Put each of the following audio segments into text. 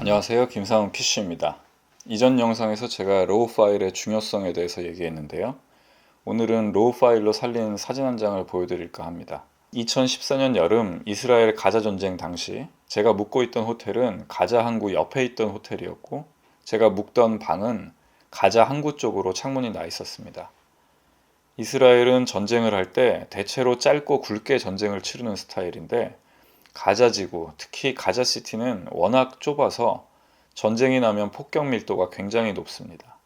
안녕하세요. 김상훈 PC입니다. 이전 영상에서 제가 로우 파일의 중요성에 대해서 얘기했는데요. 오늘은 로우 파일로 살린 사진 한 장을 보여드릴까 합니다. 2014년 여름 이스라엘 가자 전쟁 당시 제가 묵고 있던 호텔은 가자 항구 옆에 있던 호텔이었고, 제가 묵던 방은 가자 항구 쪽으로 창문이 나 있었습니다. 이스라엘은 전쟁을 할 때 대체로 짧고 굵게 전쟁을 치르는 스타일인데, 가자 지구, 특히 가자 시티는 워낙 좁아서 전쟁이 나면 폭격 밀도가 굉장히 높습니다.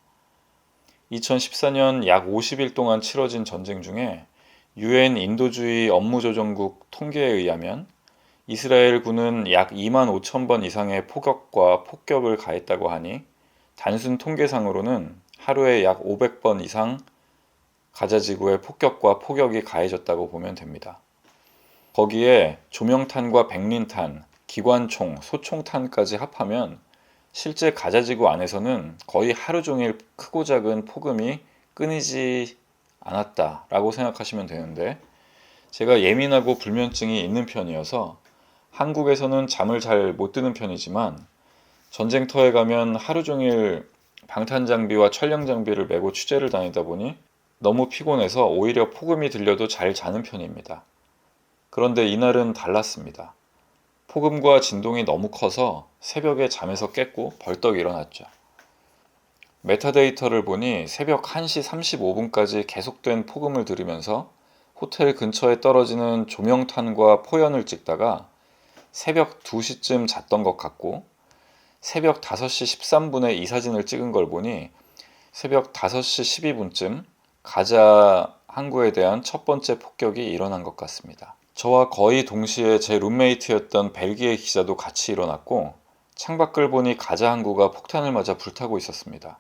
2014년 약 50일 동안 치러진 전쟁 중에 UN 인도주의 업무조정국 통계에 의하면 이스라엘 군은 약 2만 5천 번 이상의 포격과 폭격을 가했다고 하니, 단순 통계상으로는 하루에 약 500번 이상 가자 지구에 폭격과 포격이 가해졌다고 보면 됩니다. 거기에 조명탄과 백린탄, 기관총, 소총탄까지 합하면 실제 가자지구 안에서는 거의 하루 종일 크고 작은 폭음이 끊이지 않았다라고 생각하시면 되는데, 제가 예민하고 불면증이 있는 편이어서 한국에서는 잠을 잘 못 드는 편이지만, 전쟁터에 가면 하루 종일 방탄 장비와 촬영 장비를 메고 취재를 다니다 보니 너무 피곤해서 오히려 폭음이 들려도 잘 자는 편입니다. 그런데 이날은 달랐습니다. 폭음과 진동이 너무 커서 새벽에 잠에서 깼고 벌떡 일어났죠. 메타데이터를 보니 새벽 1시 35분까지 계속된 폭음을 들으면서 호텔 근처에 떨어지는 조명탄과 포연을 찍다가 새벽 2시쯤 잤던 것 같고, 새벽 5시 13분에 이 사진을 찍은 걸 보니 새벽 5시 12분쯤 가자 항구에 대한 첫 번째 폭격이 일어난 것 같습니다. 저와 거의 동시에 제 룸메이트였던 벨기에 기자도 같이 일어났고, 창밖을 보니 가자 항구가 폭탄을 맞아 불타고 있었습니다.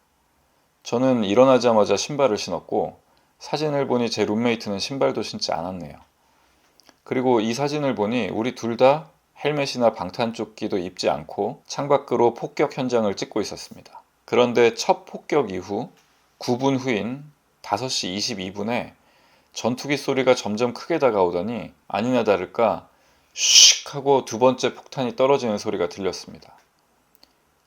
저는 일어나자마자 신발을 신었고, 사진을 보니 제 룸메이트는 신발도 신지 않았네요. 그리고 이 사진을 보니 우리 둘 다 헬멧이나 방탄조끼도 입지 않고 창밖으로 폭격 현장을 찍고 있었습니다. 그런데 첫 폭격 이후 9분 후인 5시 22분에 전투기 소리가 점점 크게 다가오더니 아니나 다를까 슉 하고 두 번째 폭탄이 떨어지는 소리가 들렸습니다.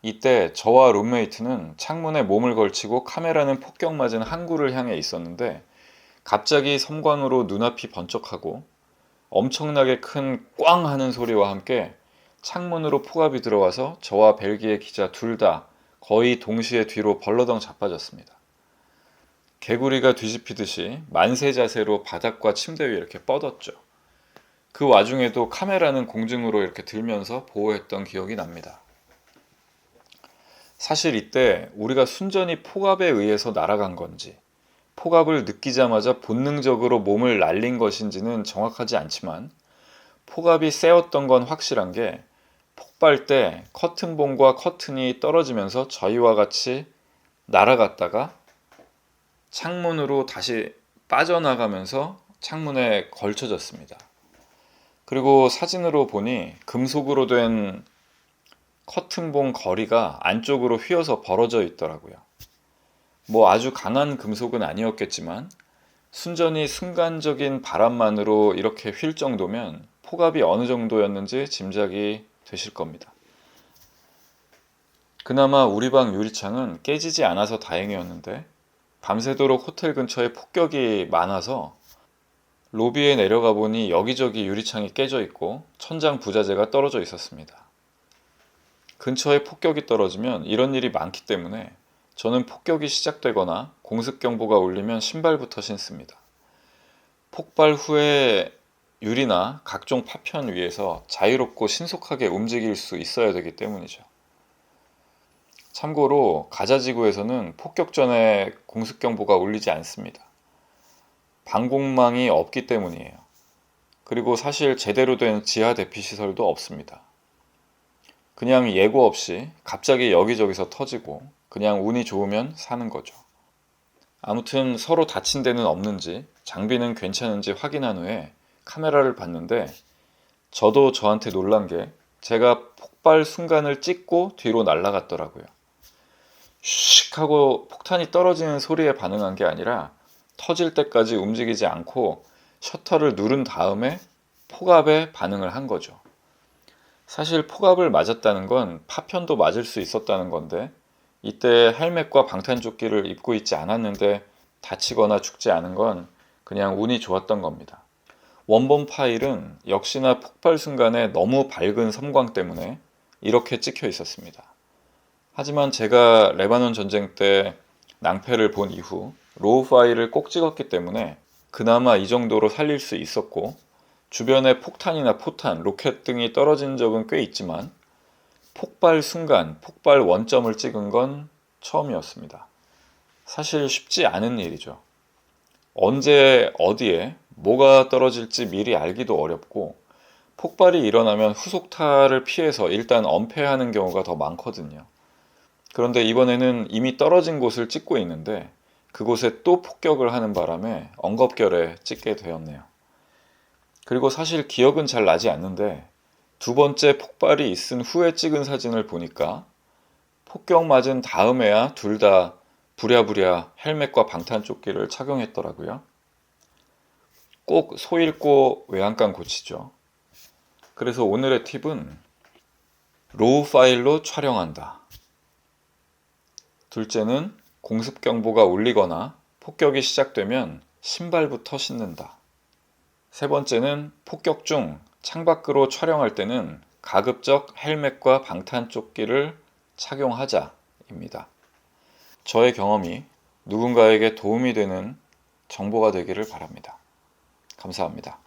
이때 저와 룸메이트는 창문에 몸을 걸치고 카메라는 폭격 맞은 항구를 향해 있었는데, 갑자기 섬광으로 눈앞이 번쩍하고 엄청나게 큰 꽝 하는 소리와 함께 창문으로 폭압이 들어와서 저와 벨기에 기자 둘 다 거의 동시에 뒤로 벌러덩 자빠졌습니다. 개구리가 뒤집히듯이 만세 자세로 바닥과 침대 위에 이렇게 뻗었죠. 그 와중에도 카메라는 공중으로 이렇게 들면서 보호했던 기억이 납니다. 사실 이때 우리가 순전히 폭압에 의해서 날아간 건지, 폭압을 느끼자마자 본능적으로 몸을 날린 것인지는 정확하지 않지만, 폭압이 세었던 건 확실한 게, 폭발 때 커튼봉과 커튼이 떨어지면서 저희와 같이 날아갔다가 창문으로 다시 빠져나가면서 창문에 걸쳐졌습니다. 그리고 사진으로 보니 금속으로 된 커튼봉 거리가 안쪽으로 휘어서 벌어져 있더라고요. 뭐 아주 강한 금속은 아니었겠지만 순전히 순간적인 바람만으로 이렇게 휠 정도면 폭압이 어느 정도였는지 짐작이 되실 겁니다. 그나마 우리 방 유리창은 깨지지 않아서 다행이었는데, 밤새도록 호텔 근처에 폭격이 많아서 로비에 내려가 보니 여기저기 유리창이 깨져 있고 천장 부자재가 떨어져 있었습니다. 근처에 폭격이 떨어지면 이런 일이 많기 때문에 저는 폭격이 시작되거나 공습경보가 울리면 신발부터 신습니다. 폭발 후에 유리나 각종 파편 위에서 자유롭고 신속하게 움직일 수 있어야 되기 때문이죠. 참고로 가자지구에서는 폭격 전에 공습경보가 울리지 않습니다. 방공망이 없기 때문이에요. 그리고 사실 제대로 된 지하 대피 시설도 없습니다. 그냥 예고 없이 갑자기 여기저기서 터지고 그냥 운이 좋으면 사는 거죠. 아무튼 서로 다친 데는 없는지, 장비는 괜찮은지 확인한 후에 카메라를 봤는데, 저도 저한테 놀란 게 제가 폭발 순간을 찍고 뒤로 날아갔더라고요. 슉 하고 폭탄이 떨어지는 소리에 반응한 게 아니라 터질 때까지 움직이지 않고 셔터를 누른 다음에 폭압에 반응을 한 거죠. 사실 폭압을 맞았다는 건 파편도 맞을 수 있었다는 건데 이때 헬멧과 방탄조끼를 입고 있지 않았는데 다치거나 죽지 않은 건 그냥 운이 좋았던 겁니다. 원본 파일은 역시나 폭발 순간에 너무 밝은 섬광 때문에 이렇게 찍혀 있었습니다. 하지만 제가 레바논 전쟁 때 낭패를 본 이후 로우 파일을 꼭 찍었기 때문에 그나마 이 정도로 살릴 수 있었고 주변에 폭탄이나 포탄, 로켓 등이 떨어진 적은 꽤 있지만 폭발 순간, 폭발 원점을 찍은 건 처음이었습니다. 사실 쉽지 않은 일이죠. 언제 어디에 뭐가 떨어질지 미리 알기도 어렵고 폭발이 일어나면 후속타를 피해서 일단 엄폐하는 경우가 더 많거든요. 그런데 이번에는 이미 떨어진 곳을 찍고 있는데 그곳에 또 폭격을 하는 바람에 엉겁결에 찍게 되었네요. 그리고 사실 기억은 잘 나지 않는데 두 번째 폭발이 있은 후에 찍은 사진을 보니까 폭격 맞은 다음에야 둘 다 부랴부랴 헬멧과 방탄조끼를 착용했더라고요. 꼭 소 잃고 외양간 고치죠. 그래서 오늘의 팁은 로우 파일로 촬영한다. 둘째는 공습경보가 울리거나 폭격이 시작되면 신발부터 신는다. 세 번째는 폭격 중 창밖으로 촬영할 때는 가급적 헬멧과 방탄조끼를 착용하자입니다. 저의 경험이 누군가에게 도움이 되는 정보가 되기를 바랍니다. 감사합니다.